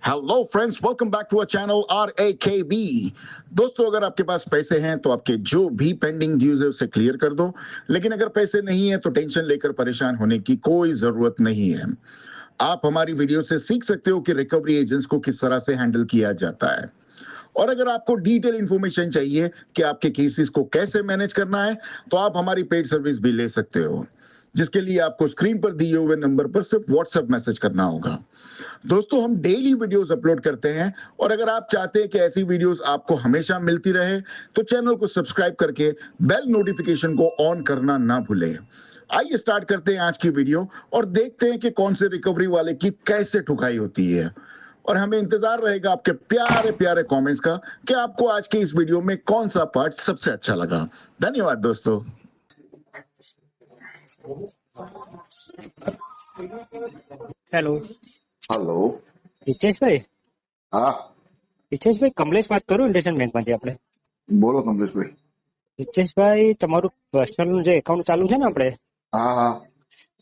Hello friends, welcome back to our channel RAKB। दोस्तों, अगर आपके पास पैसे हैं तो आपके जो भी पेंडिंग ड्यूज है उसे क्लियर कर दो। लेकिन अगर पैसे नहीं है तो टेंशन लेकर परेशान होने की कोई जरूरत नहीं है। आप हमारी वीडियो से सीख सकते हो कि रिकवरी एजेंट्स को किस तरह से हैंडल किया जाता है। और अगर आपको डिटेल इंफॉर्मेशन चाहिए कि आपके केसेस को कैसे मैनेज करना है तो आप हमारी पेड सर्विस भी ले सकते हो, जिसके लिए आपको स्क्रीन पर दिए हुए नंबर पर सिर्फ व्हाट्सएप मैसेज करना होगा। दोस्तों, हम डेली वीडियोस अपलोड करते हैं और अगर आप चाहते हैं कि ऐसी वीडियोस आपको हमेशा मिलती रहे तो चैनल को सब्सक्राइब करके बेल नोटिफिकेशन को ऑन करना ना भूलें। आइए स्टार्ट करते हैं आज की वीडियो और देखते हैं कि कौन से रिकवरी वाले की कैसे ठुकाई होती है। और हमें इंतजार रहेगा आपके प्यारे प्यारे कमेंट्स का कि आपको आज के इस वीडियो में कौन सा पार्ट सबसे अच्छा लगा। धन्यवाद दोस्तों। Hello hello. હિતેશભાઈ હા, હિતેશભાઈ કમલેશ વાત કરું ઇન્ડસઇન્ડ બેંકમાંથી આપણે બોલો કમલેશભાઈ. હિતેશભાઈ તમારું પર્સનલ જે એકાઉન્ટ ચાલુ છે ને આપણે હા હા,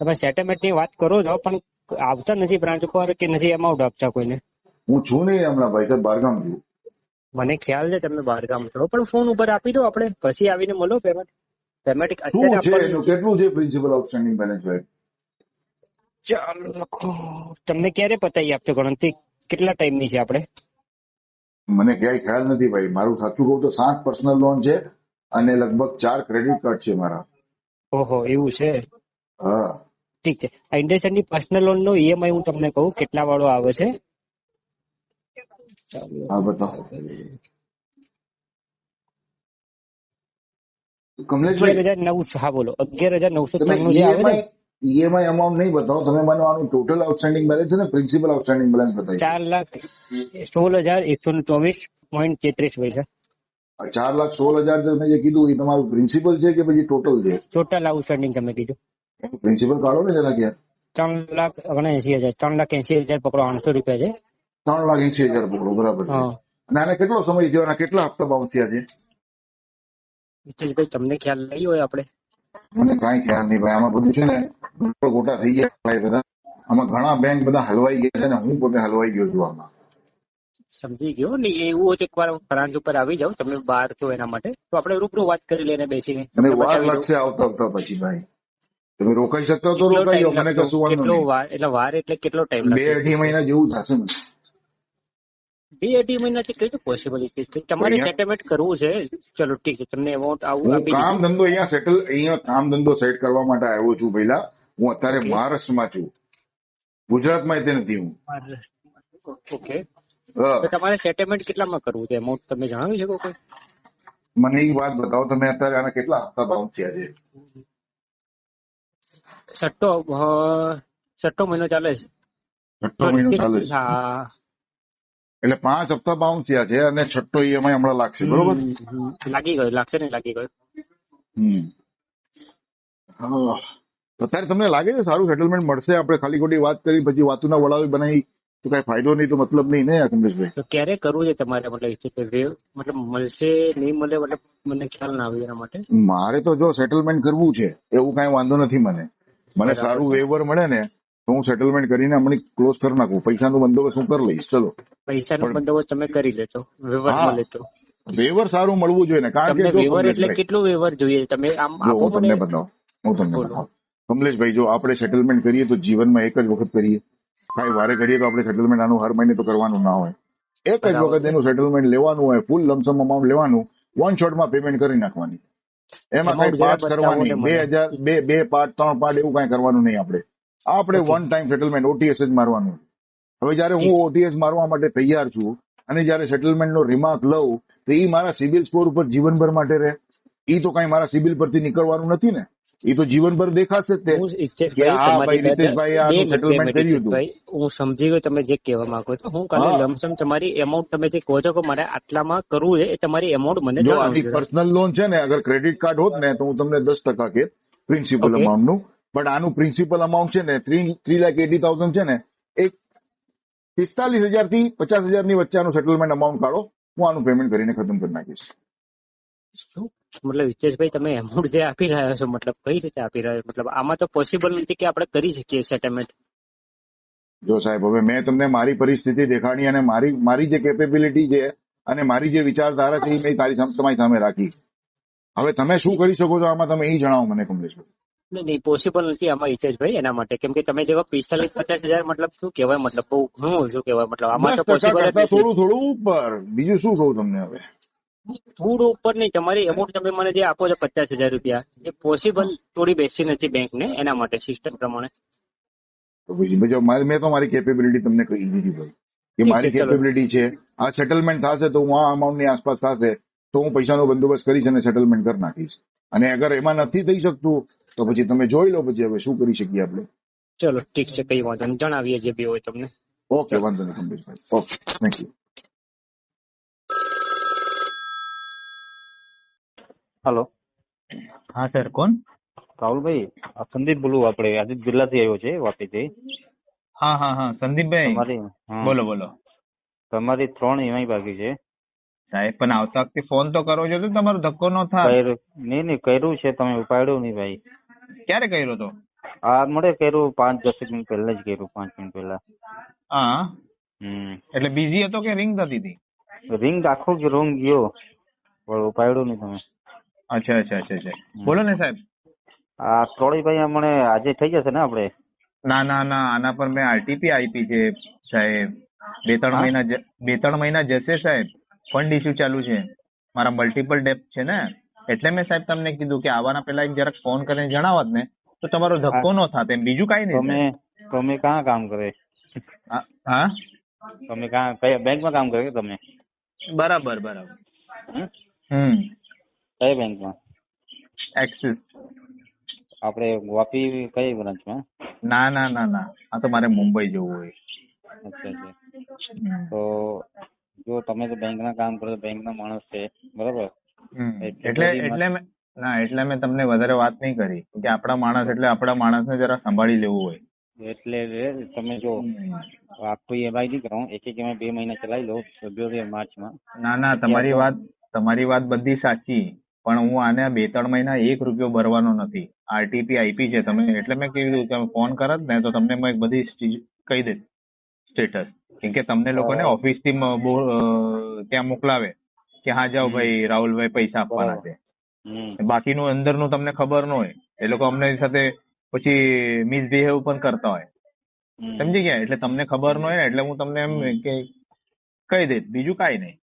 તમે સેટલમેન્ટની વાત કરો છો પણ આવતા નથી બ્રાન્ચ ઉપર કે નથી અમાઉન્ટ આપતા કોઈને. હું છું નહીં હમણાં ભાઈ સાહેબ, બહારગામ છું. મને ખ્યાલ છે તમે બહારગામ છો પણ ફોન ઉપર આપી દો, આપણે પછી આવીને મળો. પેમેન્ટ પેમેન્ટ શું અત્યારે છે આપવાનું એનું, છે. કેટલું છે પ્રિન્સિપલ આઉટસ્ટેન્ડિંગ બેલેન્સ ભાઈ? ચાલો લખો. તમને ક્યારે પતાવી આપશો ગણતરી? કેટલા ટાઈમની છે આપણે? મને ક્યાંય ખ્યાલ નથી ભાઈ. મારું સાચું કહું તો 7 પર્સનલ લોન છે અને લગભગ 4 ક્રેડિટ કાર્ડ છે મારા. ઓહો, એવું છે. હા, ઠીક છે. આ ઇન્ડસઇન્ડની પર્સનલ લોન નો ઈએમઆઈ હું તમને કહું કેટલા વાળો આવે છે. હા બતાવો કમલેશભાઈ. 11,900. હા બોલો. તમે 11,993 જે આવે ને, ઈએમઆઈ અમાઉન્ટ નહીં બતાવો, તમે મને આનું ટોટલ આઉટસ્ટેન્ડિંગ બેલેન્સ છે ને પ્રિન્સિપલ આઉટસ્ટેન્ડિંગ બેલેન્સ બતાવી. 4,16,124.33 છે. 4,16,000 તમે જે કીધું એ તમારું પ્રિન્સિપલ છે કે પછી ટોટલ છે? ટોટલ આઉટસ્ટેન્ડિંગ તમે કીધું એનું પ્રિન્સિપલ કાઢો ને જરા ક્યાં. 3,79,000. 3,80,000 પકડો, 800 રૂપિયા છે. 3,80,000 પકડો, બરાબર છે. હા. અને આને કેટલો સમય થયો, આના કેટલા હપ્તા બાઉન્સ થયા છે? ભાઈ તમને ખ્યાલ નહીં હોય? આપણે મને કાંઈ ખ્યાલ નહીં ભાઈ. આમાં બધું છે ને ગોટા થઈ ગયા ભાઈ બધા. આમાં ઘણા બેંક બધા હલવાઈ ગયા છે ને હું પોતે હલવાઈ ગયો છું આમાં. સમજી ગયો ને. એવું હોય તો એકવાર બ્રાન્ચ ઉપર આવી જાવ, તમે બહાર છો એના માટે, તો આપણે રૂબરૂ વાત કરી લઈને બેસીને અને તમને વાર બતાવી દઉં. લાગશે આવતા આવતા પછી ભાઈ. તમે રોકાઈ શકતા તો કેટલો રોકાઈ જાઓ, ટાઈમ મને લાગતો? કશું વાંધો કેટલો નહીં. વાર એટલે વાર એટલે કેટલો ટાઈમ 2 લાગતો? અઢી મહિના જેવું થશે મને. 2-2.5 મહિનાથી કઈ તો પોસિબિલિટી છે? તમારે અહીંયા સેટલમેન્ટ કરવું છે. ચલો ઠીક છે, તમને એમાઉન્ટ આવું હું આપી કામ દીધું. ધંધો અહીંયા કામ ધંધો સેટ કરવા માટે આવ્યો છું પહેલા. હું અત્યારે ઓકે. મહારાષ્ટ્રમાં છું, ગુજરાતમાં તે નથી હું. ઓકે. હા. તો તમારે સેટલમેન્ટ કેટલામાં કરવું છે? એમાઉન્ટ તમે જણાવી શકો કોઈ? મને એ વાત બતાવો તમે અત્યારે આના કેટલા હપ્તા બાઉન્સ થયા છે? છઠ્ઠો છઠ્ઠો મહિનો ચાલે છે. 6 મહિનો ચાલે છે. હા. એટલે 5 હપ્તા બાઉન્સ થયા છે અને 6 ઈએમઆઈ હમણાં લાગશે, બરોબર? લાગી ગયો, લાગશે ને? લાગી ગયો. હા. અત્યારે તમને લાગે છે સારું સેટલમેન્ટ મળશે? આપણે ખાલી ખોટી વાત કરી પછી વાતુના વડાવી બનાવી તો કઈ ફાયદો નહીં, તો મતલબ નહીં ને કમલેશભાઈ? તો ક્યારે કરવું છે તમારે? મતલબ મળશે નહીં મળે મતલબ મને ખ્યાલ ના આવે એના માટે. મારે તો જો સેટલમેન્ટ કરવું છે એવું કઈ વાંધો નથી મને. મને સારું વેવર મળે ને તો હું સેટલમેન્ટ કરીને હમણાં ક્લોઝ કરી નાખું. પૈસાનો બંદોબસ્ત હું કરી લઈશ. ચલો, પૈસાનો બંદોબસ્ત તમે કરી લેજો, વ્યવહાર હા, મળે તો. વેવર સારું મળવું જોઈએ ને. કારણ તમને કે જો વ્યવહાર એટલે કમલેશભાઈ, કેટલું વ્યવહાર જોઈએ તમે? આમ જો આપો હું તમને મને. બતાવું, હું તમને બોલો. બતાવું કમલેશભાઈ. જો આપણે સેટલમેન્ટ કરીએ તો જીવનમાં એક જ વખત કરીએ. કાંઈ વારે કરીએ તો આપણે સેટલમેન્ટ આનું હર મહિને તો કરવાનું ના હોય. એક જ બરાબર વખત છે. એનું સેટલમેન્ટ લેવાનું હોય, ફૂલ લમસમ અમાઉન્ટ લેવાનું, 1 શોટમાં પેમેન્ટ કરી નાખવાની. એમાં Amount કઈ જરા પાર્ટ બતાવો કરવાની, ને મને. 2,000 બે પાર્ટ 3 પાર્ટ એવું કઈ કરવાનું નહીં. આપણે Okay. One time settlement OTS જ મારવાનું. હવે જયારે હું ઠીક. OTS મારવા માટે તૈયાર છું અને જયારે સેટલમેન્ટ નો રિમાર્ક લઉં તો એ મારા સિબિલ સ્કોર ઉપર જીવનભર માટે રહે. એ તો કઈ મારા સિબિલ પરથી નીકળવાનું નથી ને. એ તો જીવનભર દેખાશે જ તે હું કે હિતેશભાઈ હા ભાઈ તમારી રીતેશભાઈ બે આનું મિનિટ સેટલમેન્ટ કર્યું હતું. હિતેશભાઈ, હું સમજી ગયો તમે જે કહેવા માંગો છો. હું કાલે હા, લમસમ તમારી એમાઉન્ટ તમે જે કહો છો કે મારે આટલામાં કરવું છે એ તમારી એમાઉન્ટ મને જો જણાવજો. આની પર્સનલ લોન છે ને, અગર ક્રેડિટ કાર્ડ હોત ને તો હું તમને 10% કે પ્રિન્સિપલ ઓકે. અમાઉન્ટ નું, પણ આનું પ્રિન્સિપલ અમાઉન્ટ છે ને 3,80,000 છે ને, એક 45,000 થી 50,000 ની વચ્ચે આનું સેટલમેન્ટ અમાઉન્ટ કાઢો. હું આનું પેમેન્ટ કરીને ખતમ કરી નાખીશ. શું મતલબ હિતેશભાઈ તમે એમાઉન્ટ જે આપી રહ્યા છો મતલબ કઈ રીતે આપી રહ્યા છો? મતલબ આમાં તો પોસિબલ નથી કે આપણે કરી શકીએ સેટલમેન્ટ. જો સાહેબ, હવે મેં તમને મારી પરિસ્થિતિ દેખાડી અને મારી જે કેપેબિલિટી છે અને મારી જે વિચારધારા છે એ મેં તમારી સામે રાખી. હવે તમે શું કરી શકો છો આમાં, તમે એ જણાવો મને કમલેશભાઈ. નહીં પોસિબલ નથી આમાં હિતેશભાઈ એના માટે, કેમ કે તમે જેવા 45-50 હજાર મતલબ શું કહેવાય, મતલબ બહુ ઘણું શું કહેવાય, મતલબ આમાં 10% તો પોસિબલ જ કરતા નથી. થોડું ઉપર, બીજું શું કહું તમને હવે. થોડું ઉપર નહીં, તમારી એમાઉન્ટ તમે મને જે આપો છો 50,000 રૂપિયા, એ પોસિબલ થોડી બેસી નથી બેંક ને, એના માટે સિસ્ટમ પ્રમાણે. તો પછી જો મેં તો મારી કેપેબિલિટી તમને કહી દીધી ભાઈ, કે ઠીક મારી છે, ચલો. કેપેબિલિટી છે. આ સેટલમેન્ટ થશે તો હું આ અમાઉન્ટની આસપાસ થશે તો હું પૈસાનો બંદોબસ્ત કરીશ અને સેટલમેન્ટ કરી નાખીશ. અને અગર એમાં નથી થઈ શકતું તો પછી તમે જોઈ લો પછી હવે શું કરી શકીએ આપણે. ચલો ઠીક છે, કઈ વાંધો નહીં, જણાવીએ જે બી હોય તમને. ઓકે, વાંધો નહીં કમલેશભાઈ. Okay, thank you. हेलो हाँ सर, कौन? राहुल भाई આ સંદીપ બોલું, આપણે આદિત્ય બિરલાથી આવ્યો છે વાપીથી. हाँ हाँ हाँ સંદીપભાઈ, તમારી બોલો બોલો. તમારી 3 ઈએમઆઈ બાકી છે. સાહેબ પણ આવતા વખતે ફોન તો કરવો જોઈએ, તો તમારો ધક્કો ન થાય. નહીં કર્યું છે, તમે ઉપાડ્યું નહીં ભાઈ. ક્યારે કર્યો તો? આ મળે કર્યું 5-10 મિનિટ પહેલા જ કર્યું, 5 મિનિટ પહેલા. હા, એટલે બિઝી હતો કે રિંગ થતી હતી? રિંગ આખો રોંગ ગયો પણ ઉપાડ્યું નહીં તમે. અચ્છા અચ્છા અચ્છા અચ્છા, બોલો ને સાહેબ. આ ટ્રોળી ભાઈ મને આજે થઈ જશે ને આપણે? ના ના ના, આના પર મેં આરટીપી આપી છે સાહેબ. 2-3 મહિના જશે સાહેબ. ફંડ ઇસ્યુ ચાલુ છે, મારા મલ્ટિપલ ડેપ છે ને, એટલે મેં સાહેબ તમને કીધું કે આવવાના પહેલા એક જરાક ફોન કરીને જણાવત ને તો તમારો ધક્કો ન થાત એમ, બીજું કઈ નહીં. તમે કहाँ કામ કરે? હા, તમે કયા બેંકમાં કામ કરે તમે? બરાબર બરાબર. કઈ બેંકમાં? એક્સિસ. આપણે વાપી કઈ બ્રાન્ચમાં? ના ના ના ના, આ તો મારે મુંબઈ જવું હોય. અચ્છા અચ્છા. તો જો તમે તો બેંકના કામ કરો, બેંકના માણસ છે બરાબર. એટલે મેં તમને વધારે વાત નહીં કરી કે આપણા માણસ એટલે આપણા માણસને જરા સંભાળી લેવું હોય. એટલે તમે જો આખું ઈએમઆઈ નહીં કરો, એક ઈએમઆઈ 2 મહિના ચલાવી લો, ફેબ્રુઆરી માર્ચમાં. ના ના, તમારી વાત બધી સાચી, પણ હું આને 2-3 મહિના 1 રૂપિયો ભરવાનો નથી. આરટીપી આપી છે તમે, એટલે મેં કીધું તમે ફોન કરત ને તો તમને મેં બધી કહી દે સ્ટેટસ, કેમ કે તમને લોકોને ઓફિસ થી ત્યાં મોકલાવે કે હા જાઓ ભાઈ રાહુલભાઈ પૈસા આપવાના છે. બાકીનું અંદરનું તમને ખબર ન હોય, એ લોકો અમને સાથે પછી મિસબિહેવ પણ કરતા હોય, સમજી ગયા? એટલે તમને ખબર ન હોય એટલે હું તમને એમ કે કહી દે, બીજું કાંઈ નહીં.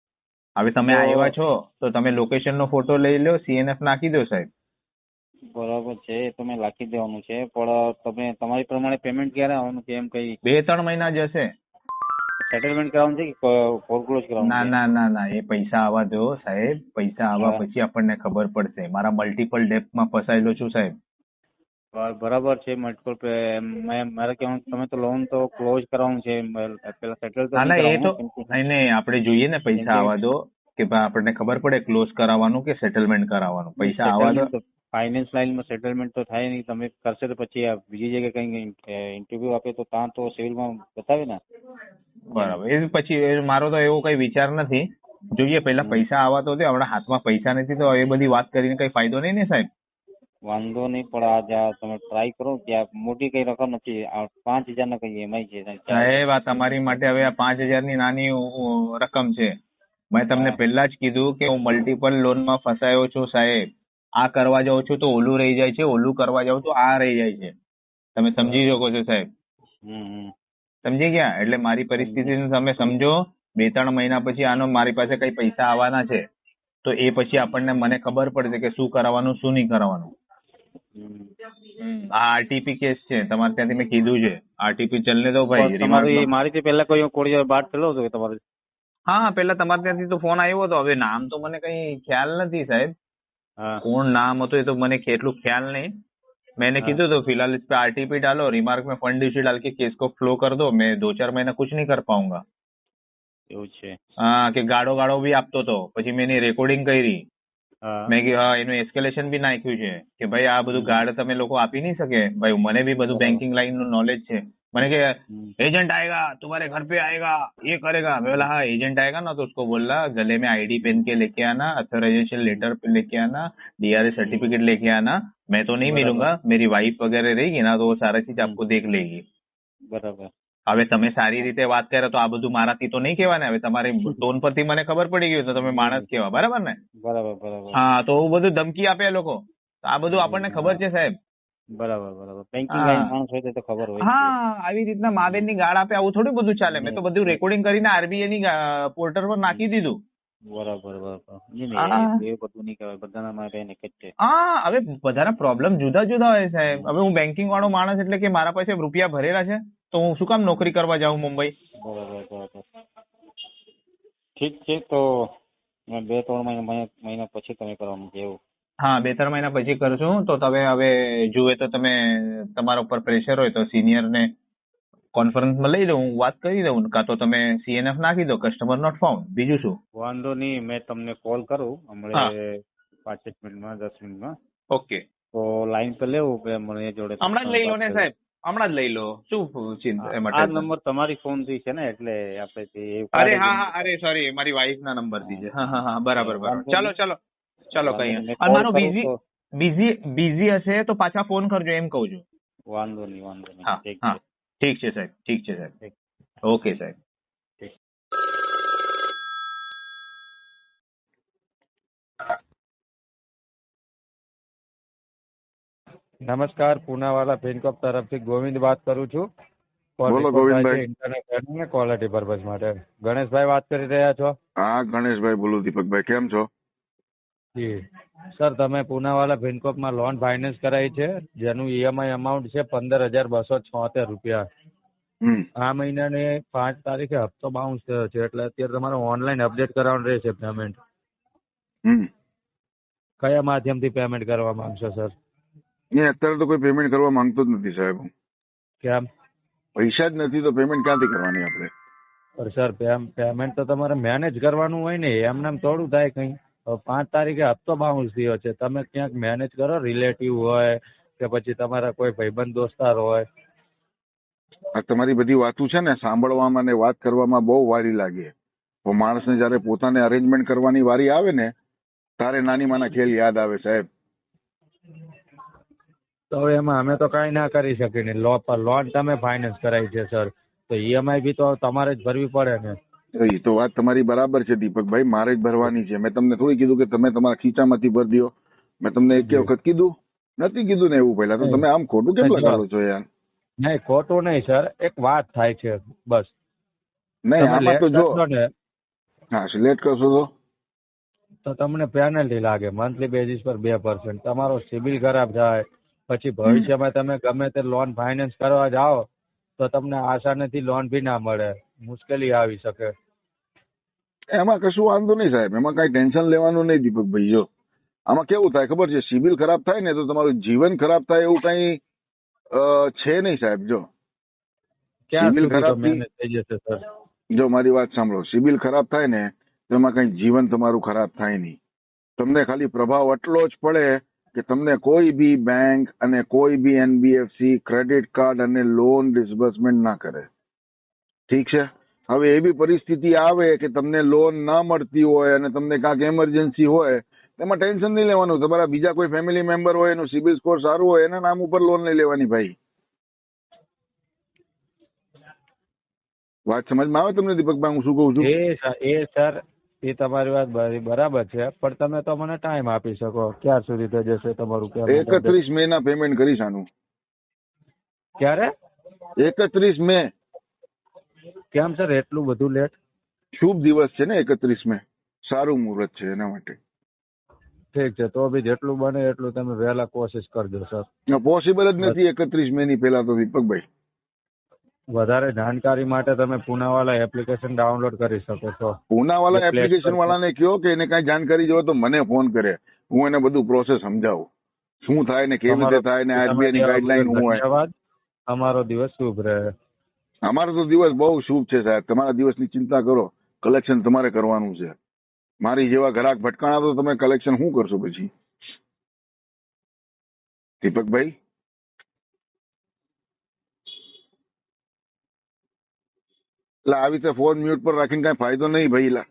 હવે તમે આવ્યા છો તો તમે લોકેશન નો ફોટો લઈ લો, સીએનએફ નાખી દો સાહેબ. બરાબર છે, તમે લખી દેવાનું છે, પણ તમે તમારી પ્રમાણે પેમેન્ટ ક્યારે આવવાનું છે એમ કઈ? 2-3 મહિના જશે. સેટલમેન્ટ કરાવવાનું છે કે ફોરક્લોઝ કરાવવાનું? ના ના ના ના, એ પૈસા આવવા દો સાહેબ, પૈસા આવવા પછી આપણને ખબર પડશે. મારા મલ્ટિપલ ડેપમાં ફસાયેલો છું સાહેબ. બરાબર છે, મારે કહેવાનું તમે તો લોન તો ક્લોઝ કરવાનું છે, પેલા સેટલ તો ના એ તો નહીં, આપણે જોઈએ ને પૈસા આવવા દો, કે આપણને ખબર પડે ક્લોઝ કરાવવાનું કે સેટલમેન્ટ કરાવવાનું. પૈસા આવવા દો. ફાઇનાન્સ લાઈનમાં સેટલમેન્ટ તો થાય નહીં, તમે કરશે તો પછી બીજી જગ્યાએ કઈ ઇન્ટરવ્યુ આપે તો ત્યાં તો સિવિલમાં બતાવે ને. બરાબર, એ પછી મારો તો એવો કઈ વિચાર નથી. જોઈએ પહેલા પૈસા આવવા તો દે, આપણા હાથમાં પૈસા નથી તો એ બધી વાત કરીને કઈ ફાયદો નહીં ને સાહેબ. વાંધો નહીં, પણ આ જ્યાં તમે ટ્રાય કરો ત્યાં મોટી કઈ રકમ નથી, 5,000 ના કઈ ઈએમઆઈ છે સાહેબ. આ તમારી માટે હવે આ 5,000 ની નાની રકમ છે. મેં તમને પહેલા જ કીધું કે હું મલ્ટિપલ લોનમાં ફસાયો છું સાહેબ. આ કરવા જાઉં છું તો ઓલું રહી જાય છે, ઓલું કરવા જાઉં તો આ રહી જાય છે. તમે સમજી શકો છો સાહેબ? સમજી ગયા? એટલે મારી પરિસ્થિતિને તમે સમજો. 2-3 મહિના પછી આનો મારી પાસે કઈ પૈસા આવવાના છે તો એ પછી આપણને મને ખબર પડશે કે શું કરાવવાનું શું નહીં કરાવવાનું. આ આરટીપી કેસ છે તમારે ત્યાંથી મેં કીધું છે, આરટીપી ચલને દો ભાઈ. મારીથી પહેલા કોઈ બાદ થયેલો હતો કે તમારે? હા, પેલા તમારે ત્યાંથી તો ફોન આવ્યો હતો. હવે નામ તો મને કઈ ખ્યાલ નથી સાહેબ, કોણ નામ હતું એ તો મને એટલું ખ્યાલ નહીં. मैंने કીધું तो फिलहाल इस पे आरटीपी डालो, रिमार्क में फंड इश्यू डाल के केस को फ्लो कर दो, मैं 2-4 महीना कुछ नहीं कर पाऊंगा. એવું છે? હા, કે ગાડો બી આપતો હતો, પછી મેં એની રેકોર્ડિંગ કરી. મેં એનું એસ્કેલેશન બી નાખ્યું છે કે ભાઈ આ બધું ગાર્ડ તમે લોકો આપી નહીં શકે. ભાઈ મને બી બધું બેંકિંગ લાઈન નું નોલેજ છે. मैंने कि एजेंट आएगा तुम्हारे घर पे आएगा, ये करेगा. मैं बोला हाँ एजेंट आएगा ना तो उसको बोला गले में आईडी पहन के लेके आना, अथोराइजेशन लेटर पे लेके आना, डीआरएस सर्टिफिकेट लेके आना. मैं तो नहीं मिलूंगा, मेरी वाइफ वगैरह रहेगी ना तो वो सारा चीज आपको देख लेगी. बराबर. હવે તમે સારી રીતે વાત કરો તો આ બધું મારાથી તો નહીં કહેવાય ને. હવે તમારી ટોન પરથી મને ખબર પડી ગઈ તો તમે માણસ કેવા, બરાબર ને? બરાબર બરાબર હા, તો એવું બધું ધમકી આપે એ લોકો. તો આ બધું આપણને ખબર છે સાહેબ. બરાબર બરાબર બેંકિંગ હા. લાઈન માણસ હોય તો ખબર હોય જ છે. હા, આવી રીતના મા બેન ની ગાળ આપે આવું થોડું બધું ચાલે. મેં તો બધું રેકોર્ડિંગ કરીને આરબીઆઈ ની પોર્ટલ પર નાખી દીધું. બરાબર બરાબર નહીં હા. નહીં એ બધું નહીં કહેવાય, બધાના માટે એક જ છે. હા, હવે બધાના પ્રોબ્લેમ જુદા જુદા હોય સાહેબ. હવે હું બેંકિંગ વાળો માણસ એટલે કે મારા પાસે રૂપિયા ભરેલા છે તો હું શું કામ નોકરી કરવા જાઉં મુંબઈ? બરાબર બરાબર ઠીક છે તો 2-3 મહિના પછી તમે કરવાનું છે એવું? હા, 2-3 મહિના પછી કરશું. તો તમે હવે જુએ તો તમે તમારા ઉપર પ્રેશર હોય તો સિનિયર ને કોન્ફરન્સમાં લઈ લઉં, હું વાત કરી દઉં, કાં તો તમે CNF નાખી દો, કસ્ટમર નોટ ફાઉન્ડ. બીજું શું? વાંધો નહીં, મેં તમને કોલ કરું હમણાં 5 મિનિટમાં 10 મિનિટમાં. ઓકે, તો લાઈન પર લેવું કે મને જોડે હમણાં જ લઈ લો ને સાહેબ, હમણાં જ લઈ લો. શું ચિંતા એમાં આ tension? નંબર તમારી ફોન થી છે ને એટલે આપણે તે અરે હા હા, અરે સોરી, મારી વાઈફ ના નંબર થી છે. હા હા હા, બરાબર બરાબર. ચાલો ચાલો ચાલો, કઈ વાંધો નહીં. અને મારો call કરું તો બિઝી હશે તો પાછા ફોન કરજો એમ કહું છું. વાંધો નહીં વાંધો નહીં હા ઠીક હા, છે. ઠીક છે સાહેબ, ઠીક છે સાહેબ. ઠીક. ઓકે સાહેબ. નમસ્કાર, પૂનાવાલા ફિનકોપ તરફથી ગોવિંદ વાત કરું છું. બોલો Govindbhai. Internet running quality purpose માટે. ગણેશભાઈ વાત કરી રહ્યા છો? હા ગણેશભાઈ બોલું, દીપકભાઈ કેમ છો? જી સર, તમે પૂનાવાલા ફિનકોપમાં લોન ફાઇનાન્સ કરાવી છે જેનું EMI અમાઉન્ટ છે 15,276 રૂપિયા. આ મહિનાની 5 તારીખે હપ્તો બાઉન્સ થયો છે એટલે અત્યારે તમારે ઓનલાઈન અપડેટ કરાવવાનું રહેશે પેમેન્ટ. કયા માધ્યમથી પેમેન્ટ કરવા માંગશો સર? અત્યારે તો કોઈ પેમેન્ટ કરવા માંગતો જ નથી સાહેબ. કેમ? પૈસા જ નથી તો પેમેન્ટ ક્યાંથી કરવાની આપણે? પર સર પેમેન્ટ તો તમારે મેનેજ કરવાનું હોય ને, એમને થોડું થાય કઈ. 5 તારીખે હપ્તો બાઉન્સ થયો છે, તમે ક્યાંક મેનેજ કરો, રિલેટિવ હોય કે પછી તમારા કોઈ ભાઈબંધ દોસ્તાર હોય. આ તમારી બધી વાતો છે ને સાંભળવામાં ને વાત કરવામાં બહુ વારી લાગે, પણ માણસને જયારે પોતાને અરેન્જમેન્ટ કરવાની વારી આવે ને તારે નાની માના ખેલ યાદ આવે સાહેબ. તો એમાં અમે તો કઈ ના કરી શકીએ ને. લોન તમે ફાઇનાન્સ કરાવી છે સર, તો EMI બી તો તમારે જ ભરવી પડે ને. એ તો વાત તમારી બરાબર છે દીપકભાઈ, મારે જ ભરવાની છે. મેં તમને થોડી કીધું કે તમે તમારા ખીચામાંથી ભરી દો? મેં તમને એક વખત કીધું નથી? કીધું ને એવું પહેલા તો તમે આમ ખોટું કેમ લગાડો છો યાર? નહીં, ખોટું નહીં સર, એક વાત થાય છે બસ. નહીં આમાં તો જો ને હા સિલેક્ટ કરશો તો તમને પેનલ્ટી લાગે મંથલી બેઝિસ પર 2%. તમારો સિબિલ ખરાબ થાય પછી ભવિષ્યમાં તમે ગમે તે લોન ફાઇનાન્સ કરવા જાઓ તો તમને આસાનીથી લોન બી ના મળે, મુશ્કેલી આવી શકે. એમાં કશું વાંધો નહીં સાહેબ, એમાં કઈ ટેન્શન લેવાનું નહીં દીપકભાઈ. જો આમાં કેવું થાય ખબર છે, સિબિલ ખરાબ થાય ને તો તમારું જીવન ખરાબ થાય એવું કઈ છે નહીં સાહેબ. જો ક્યાં સિબિલ સુધી તો ખરાબ મેનેજ થઈ જશે સર? જો મારી વાત સાંભળો, સિબિલ ખરાબ થાય ને તો એમાં કઈ જીવન તમારું ખરાબ થાય નહીં. તમને ખાલી પ્રભાવ એટલો જ પડે કે તમને કોઈ બી બેંક અને કોઈ બી NBFC ક્રેડિટ કાર્ડ અને લોન ડિસ્બર્સમેન્ટ ના કરે. ઠીક છે? હવે એવી પરિસ્થિતિ આવે કે તમને લોન ના મળતી હોય અને તમને કાંઈક એમરજન્સી હોય, એમાં ટેન્શન નહીં લેવાનું. તમારા બીજા કોઈ ફેમિલી મેમ્બર હોય એનું સિબિલ સ્કોર સારું હોય એના નામ ઉપર લોન લઈ લેવાની ભાઈ. વાત સમજમાં આવે તમને દીપકભાઈ હું શું કહું છું? એ સર, એ તમારી વાત બરાબર છે, પણ તમે તો મને ટાઈમ આપી શકો ક્યાં સુધી થઈ જશે તમારું? 31 મે ના પેમેન્ટ કરીશ આનું. ક્યારે? 31 મે. કેમ સર એટલું બધું લેટ? શુભ દિવસ છે ને 31 મે, સારું મુહૂર્ત છે એના માટે. ઠીક છે, તો બી જેટલું બને એટલું તમે વહેલા કોશિશ કરજો સર. પોસિબલ જ નથી 31 મે ની પહેલા તો દીપકભાઈ. વધારે જાણકારી માટે તમે પૂનાવાલા એપ્લિકેશન ડાઉનલોડ કરી શકો છો. પૂનાવાલા એપ્લિકેશન વાળાને કહો કે એને કઈ જાણકારી જોવે તો મને ફોન કરે, હું એને બધું પ્રોસેસ સમજાવું શું થાય ને કેવી રીતે થાય ને RBI ની ગાઈડલાઈન શું હોય. ધન્યવાદ, અમારો દિવસ શુભ રહે. અમારો તો દિવસ બહુ શુભ છે સાહેબ. તમારા દિવસની ચિંતા કરો, કલેક્શન તમારે કરવાનું છે. મારી જેવા ગ્રાહક ભટકાણા તો તમે કલેક્શન શું કરશો પછી દીપકભાઈ? એટલે આવી રીતે ફોન મ્યુટ પર રાખીને કઈ ફાયદો નહીં ભાઈ.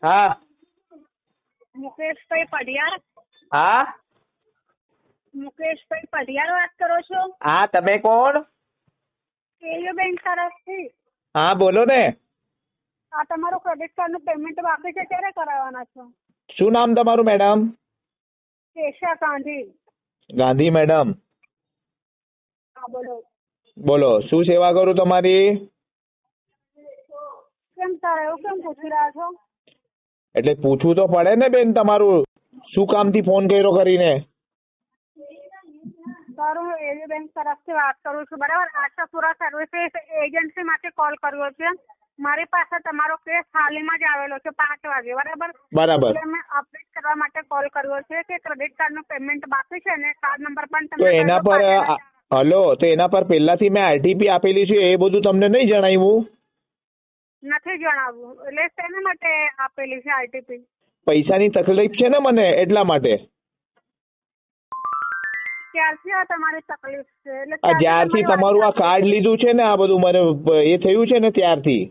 હા, મુકેશભાઈ પડિયાર. હા, મુકેશભાઈ પઢિયાર વાત કરો છો? હા, તમે કોણ? એયુ બેંક તરફથી. હા, બોલો ને. આ તમારું ક્રેડિટ કાર્ડ નું પેમેન્ટ બાકી છે, ક્યારે કરાવવાના છો? શું નામ તમારું madam? Keisha Gandhi. Gandhi madam. હા બોલો. બોલો, શું સેવા કરું તમારી? કેમ સર એવું કેમ પૂછી રહ્યા છો? એટલે પૂછવું તો પડે ને બેન, તમારું શું કામથી ફોન કર્યો કરીને? સર હું એયુ બેંક તરફથી વાત કરું છું, બરાબર. આશાપુરા સર્વિસીસ એજન્સી માંથી કોલ કર્યો છે. મારી પાસે તમારો કેસ હાલમાં જ આવેલો છે 5 વાગે, બરાબર. બરાબર. એટલે મેં અપડેટ કરવા માટે કોલ કર્યો છે કે ક્રેડિટ કાર્ડ નું પેમેન્ટ બાકી છે ને કાર્ડ નંબર પણ તો તમે એના પર હલો, તો એના પર પહેલાથી મેં આરટીપી આપેલી છે, એ બધું તમને નહીં જણાવ્યું? નથી જણાવવું. એટલે શેના માટે આપેલી છે આરટીપી? પૈસાની તકલીફ છે ને મને, એટલા માટે. ક્યારથી આ તમારી તકલીફ છે? એટલે આ જ્યારથી તમારું આ કાર્ડ લીધું છે ને, આ બધું મને એ થયું છે ને ત્યારથી.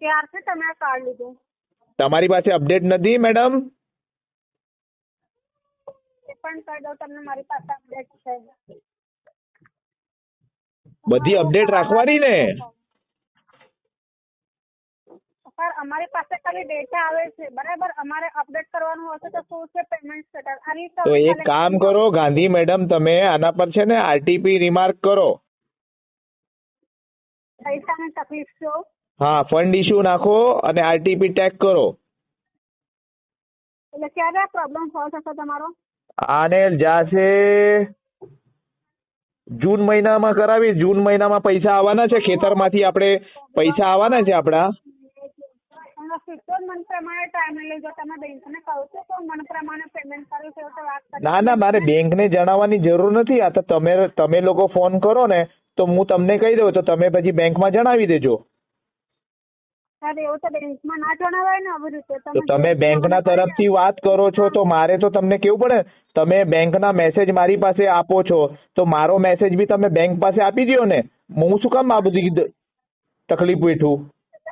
ક્યારથી તમે આ કાર્ડ લીધું? તમારી પાસે અપડેટ નથી મેડમ? પણ કહી દઉં તમને, મારી પાસે અપડેટ છે. બધી અપડેટ રાખવાની ને. સર અમારી પાસે ખાલી ડેટા આવે છે, બરાબર. અમારે અપડેટ કરવાનું હશે તો શું છે પેમેન્ટ સ્ટેટસ આની તો એક કામ કરો ગાંધી મેડમ, તમે આના પર છે ને આરટીપી રિમાર્ક કરો. પૈસાની તકલીફ છે? હા, ફંડ ઇસ્યુ નાખો અને આરટીપી ટેગ કરો. એટલે ક્યારે આ પ્રોબ્લેમ સોલ્વ થશે તમારો? આને જાશે જૂન મહિનામાં કરાવી. જૂન મહિનામાં પૈસા આવવાના છે, ખેતરમાંથી આપણે પૈસા આવવાના છે આપડા. મન પ્રમાણે ટાઈમ લેજો. તમે બેંકને કહો છો તો મન પ્રમાણે પેમેન્ટ કર્યું છે તો વાત કરી. ના ના, મારે બેંકને જણાવવાની જરૂર નથી. આ તો તમે લોકો ફોન કરો ને તો હું તમને કહી દઉં, તો તમે પછી બેંકમાં જણાવી દેજો. સર એવું તો બેંકમાં ના જણાવાય ને આવી રીતે. તો તમે બેંકના તરફથી વાત કરો છો તો મારે તો તમને કેવું પડે. તમે બેંકના મેસેજ મારી પાસે આપો છો તો મારો મેસેજ બી તમે બેંક પાસે આપી દો ને. હું શું કામ આ બધી તકલીફ વેઠું?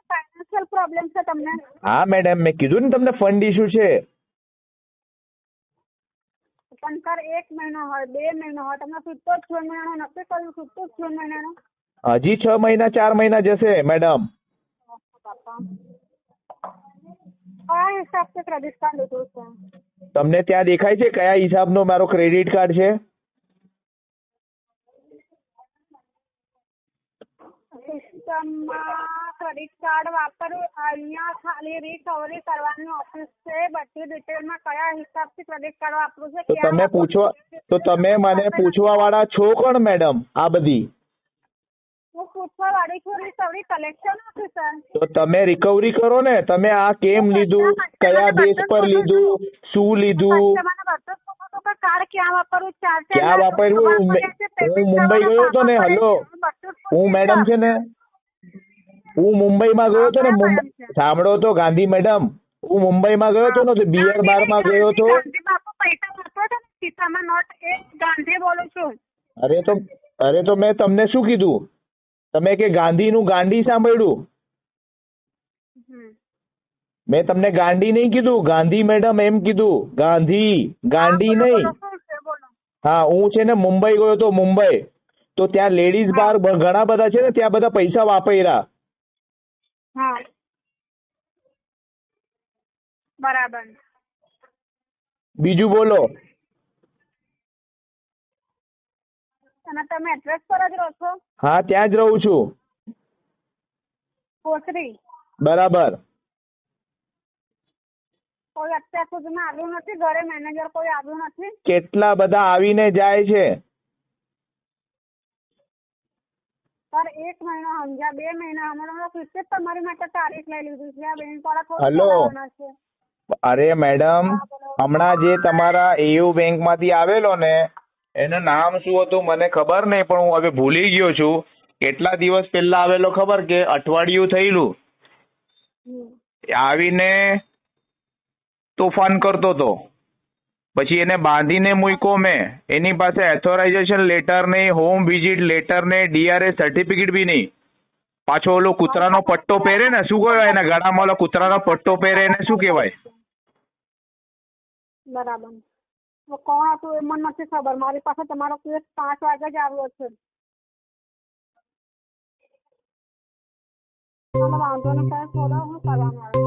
ફાઇનાન્શિયલ પ્રોબ્લેમ છે તમને? હા મેડમ, મેં કીધું ને તમને ફંડ ઇસ્યુ છે. પણ સર 1 મહિનો હોય 2 મહિનો હોય, તમે છૂટો 6 મહિનાનો નક્કી કર્યું? છૂટો 6 મહિનાનો હજી 6 મહિના 4 મહિના જશે મેડમ. કયા હિસાબથી ક્રેડિટ કાર્ડ લીધું છે? તમને ત્યાં દેખાય છે કયા હિસાબનો મારો ક્રેડિટ કાર્ડ છે? સિસ્ટમમાં ક્રેડિટ કાર્ડ વાપરવું, અહીંયા ખાલી રિકવરી કરવાની ઓફિસ છે. બધી ડિટેલમાં કયા હિસાબથી ક્રેડિટ કાર્ડ વાપરું છે તો તમે પૂછો, તો તમે મને પૂછવા વાળા છો કોણ મેડમ? આ બધી હું પૂછવા વાળી છું રિકવરી કલેક્શન ઓફિસર. તો તમે રિકવરી કરો ને. તમે આ કેમ લીધું, કયા બેઝ પર લીધું, શું લીધું, કાર્ડ ક્યાં વાપરવું, ક્યાં વાપરવું? હું મુંબઈ ગયો હતો ને. હલો, હું મેડમ છે ને, હું મુંબઈમાં ગયો હતો ને. સાંભળો તો ગાંધી મેડમ, હું મુંબઈમાં ગયો હતો ને તો બિયર બારમાં ગયો હતો. પૈસા વાપરો છો ને ખિસ્સામાં નોટ, એ ગાંધી બોલું છું. અરે તો મેં તમને શું કીધું? તમે કે ગાંધીનું ગાંડી સાંભળ્યું? મેં તમને ગાંડી નહીં કીધું, ગાંધી મેડમ એમ કીધું. ગાંધી, ગાંડી નહીં. હા, હું છે ને મુંબઈ ગયો તો. મુંબઈ તો ત્યાં લેડીઝ બાર ઘણા બધા છે ને, ત્યાં બધા પૈસા વાપર્યા. હા બરાબર. બીજું બોલો. અને તમે એડ્રેસ પર જ રહો છો? હા, ત્યાં જ રહું છું. કોથરી. બરાબર. કોઈ અત્યાર સુધીમાં આવ્યું નથી ઘરે? મેનેજર કોઈ આવ્યું નથી? કેટલા બધા આવીને જાય છે. સર 1 મહિનો સમજ્યા, 2 મહિના હમણાં ફિક્સ તમારી માટે તારીખ લઈ લીધી છે. આ બેંક વાળા હલો, અરે મેડમ, હમણાં જે તમારા એયુ બેંક માંથી આવેલો ને, એનું નામ શું હતું મને ખબર નહીં, પણ હું હવે ભૂલી ગયો છું. કેટલા દિવસ પહેલા આવેલો ખબર? કે અઠવાડિયું થયેલું. આવીને તોફાન કરતો હતો. પછી એને બાંધીને મૂક્યો મેં. એની પાસે એથોરાઇઝેશન લેટર નહીં, હોમ વિઝિટ લેટર નહીં, ડીઆરએસ સર્ટિફિકેટ બી નહીં. પાછો ઓલો કૂતરાનો પટ્ટો પહેરે ને, શું કહેવાય એના ગળામાં ઓલો કૂતરાનો પટ્ટો પહેરે એને શું કહેવાય? બરાબર. તો કોણ હતું એ મને નથી ખબર. મારી પાસે તમારો કેસ 5 વાગે જ આવ્યો છે. ચાલો વાંધો નહીં, સાહેબ થોડો હું કરવાનું આવે.